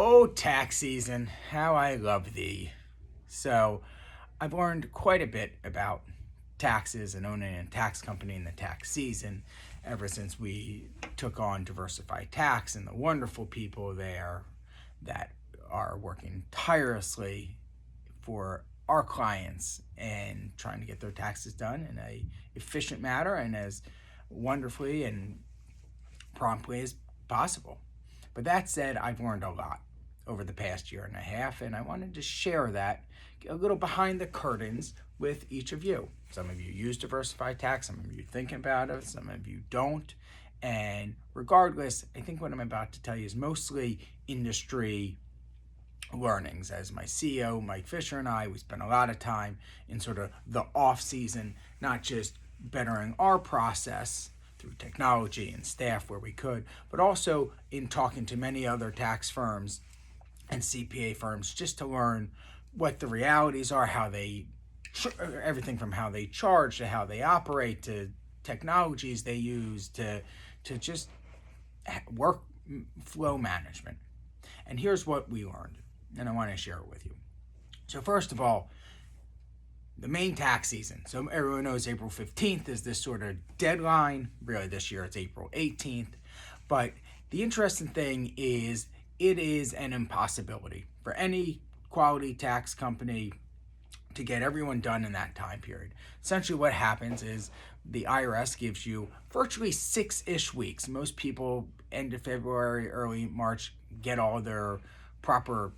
Oh, tax season, how I love thee. So, I've learned quite a bit about taxes and owning a tax company in the tax season ever since we took on Diversified Tax and the wonderful people there that are working tirelessly for our clients and trying to get their taxes done in a efficient manner and as wonderfully and promptly as possible. But that said, I've learned a lot over the past year and a half, and I wanted to share that a little behind the curtains with each of you. Some of you use Diversified Tax, some of you think about it, some of you don't. And regardless, I think what I'm about to tell you is mostly industry learnings. As my CEO, Mike Fisher, and I, we spent a lot of time in sort of the off season, not just bettering our process through technology and staff where we could, but also in talking to many other tax firms and CPA firms just to learn what the realities are, how they, everything from how they charge to how they operate to technologies they use to just work flow management. And here's what we learned, and I want to share it with you. So first of all, the main tax season. So everyone knows April 15th is this sort of deadline. Really this year it's April 18th. But the interesting thing is it is an impossibility for any quality tax company to get everyone done in that time period. Essentially what happens is the IRS gives you virtually 6-ish weeks. Most people end of February, early March get all their proper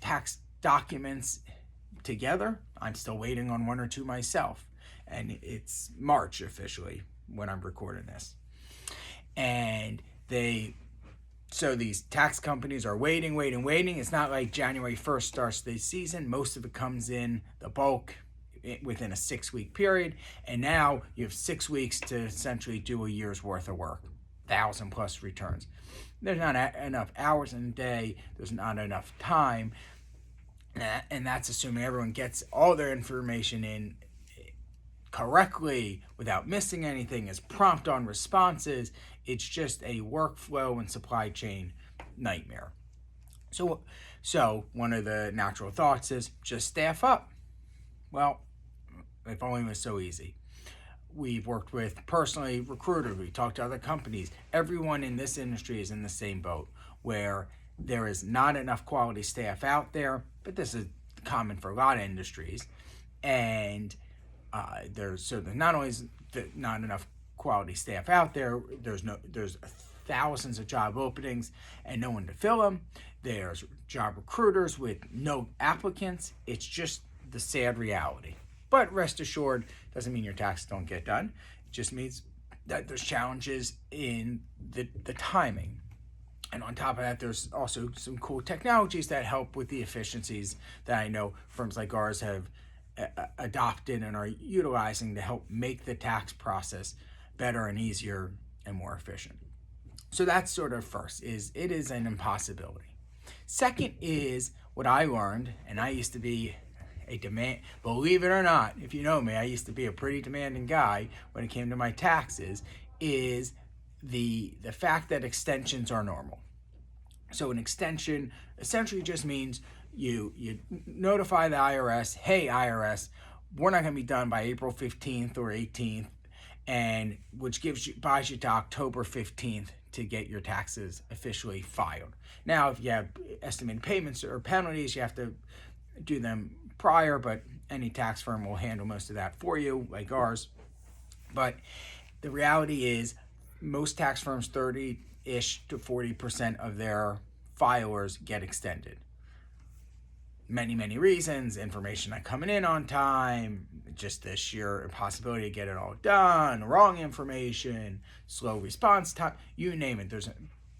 tax documents together. I'm still waiting on one or two myself, and it's March officially when I'm recording this. And so these tax companies are waiting. It's not like January 1st starts the season. Most of it comes in the bulk within a 6-week period, and now you have 6 weeks to essentially do a year's worth of work, 1,000 plus returns. There's not enough hours in a day. There's not enough time. And that's assuming everyone gets all their information in correctly without missing anything, is prompt on responses. It's just a workflow and supply chain nightmare. So one of the natural thoughts is just staff up. Well, if only it was so easy. We've worked with personally recruiters, we talked to other companies. Everyone in this industry is in the same boat where there is not enough quality staff out there, but this is common for a lot of industries. And there's not only is not enough quality staff out there, there's thousands of job openings and no one to fill them. There's job recruiters with no applicants. It's just the sad reality. But rest assured, doesn't mean your taxes don't get done. It just means that there's challenges in the timing. And on top of that, there's also some cool technologies that help with the efficiencies that I know firms like ours have adopted and are utilizing to help make the tax process better and easier and more efficient. So that's sort of first, it is an impossibility. Second is what I learned, and I used to be believe it or not, if you know me, I used to be a pretty demanding guy when it came to my taxes, is the fact that extensions are normal. So an extension essentially just means you notify the IRS, hey IRS, we're not going to be done by April 15th or 18th, and which buys you to October 15th to get your taxes officially filed. Now, if you have estimated payments or penalties, you have to do them prior, but any tax firm will handle most of that for you, like ours. But the reality is most tax firms, 30-ish to 40% of their filers get extended. Many reasons, information not coming in on time, just the sheer impossibility to get it all done, wrong information, slow response time, you name it. There's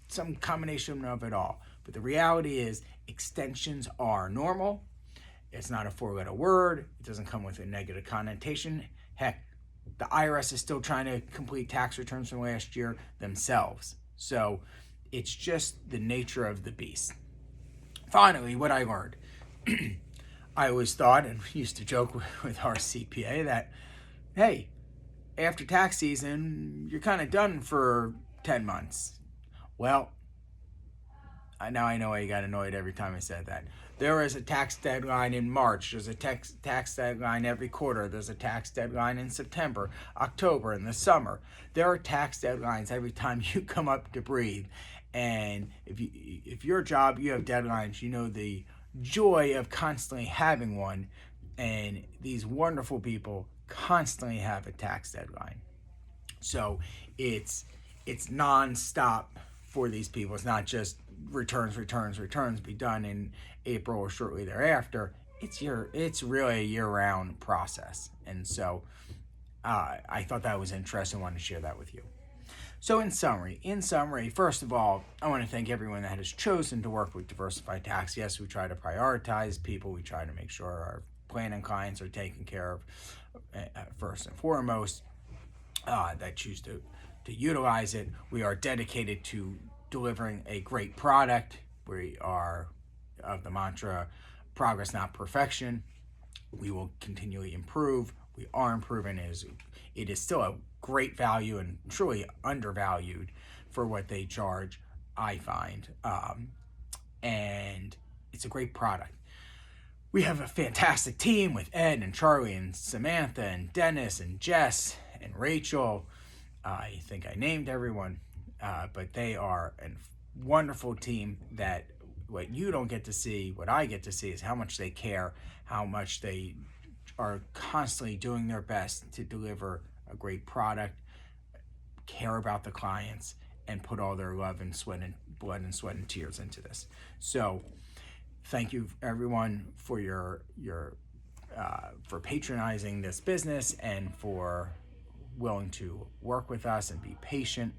some combination of it all. But the reality is extensions are normal. It's not a 4-letter word. It doesn't come with a negative connotation. Heck, the IRS is still trying to complete tax returns from last year themselves. So it's just the nature of the beast. Finally, what I learned. I always thought, and we used to joke with our CPA, that, hey, after tax season, you're kind of done for 10 months. Well, Now I know I got annoyed every time I said that. There is a tax deadline in March. There's a tax deadline every quarter. There's a tax deadline in September, October, in the summer. There are tax deadlines every time you come up to breathe. And if your job, you have deadlines, you know the joy of constantly having one. And these wonderful people constantly have a tax deadline. So it's nonstop for these people. It's not just returns be done in April or shortly thereafter. It's really a year-round process. And so I thought that was interesting. I wanted to share that with you. So in summary, first of all, I want to thank everyone that has chosen to work with Diversified Tax. Yes, we try to prioritize people. We try to make sure our planning clients are taken care of first and foremost, that choose to utilize it. We are dedicated to delivering a great product. We are of the mantra, progress, not perfection. We will continually improve. We are improving. It is still a great value and truly undervalued for what they charge, I find. And it's a great product. We have a fantastic team with Ed and Charlie and Samantha and Dennis and Jess and Rachel. I think I named everyone, but they are a wonderful team that what you don't get to see, what I get to see is how much they care, how much they are constantly doing their best to deliver a great product, care about the clients, and put all their love and sweat and blood and sweat and tears into this. So thank you everyone for for patronizing this business and for willing to work with us and be patient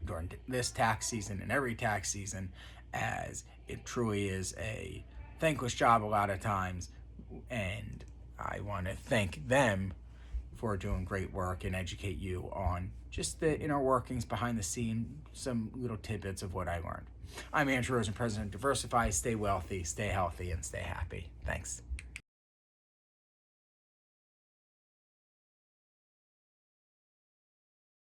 during this tax season and every tax season, as it truly is a thankless job a lot of times. And I want to thank them for doing great work and educate you on just the inner workings behind the scene, some little tidbits of what I learned. I'm Andrew Rosen, President of Diversify. Stay wealthy, stay healthy, and stay happy. Thanks.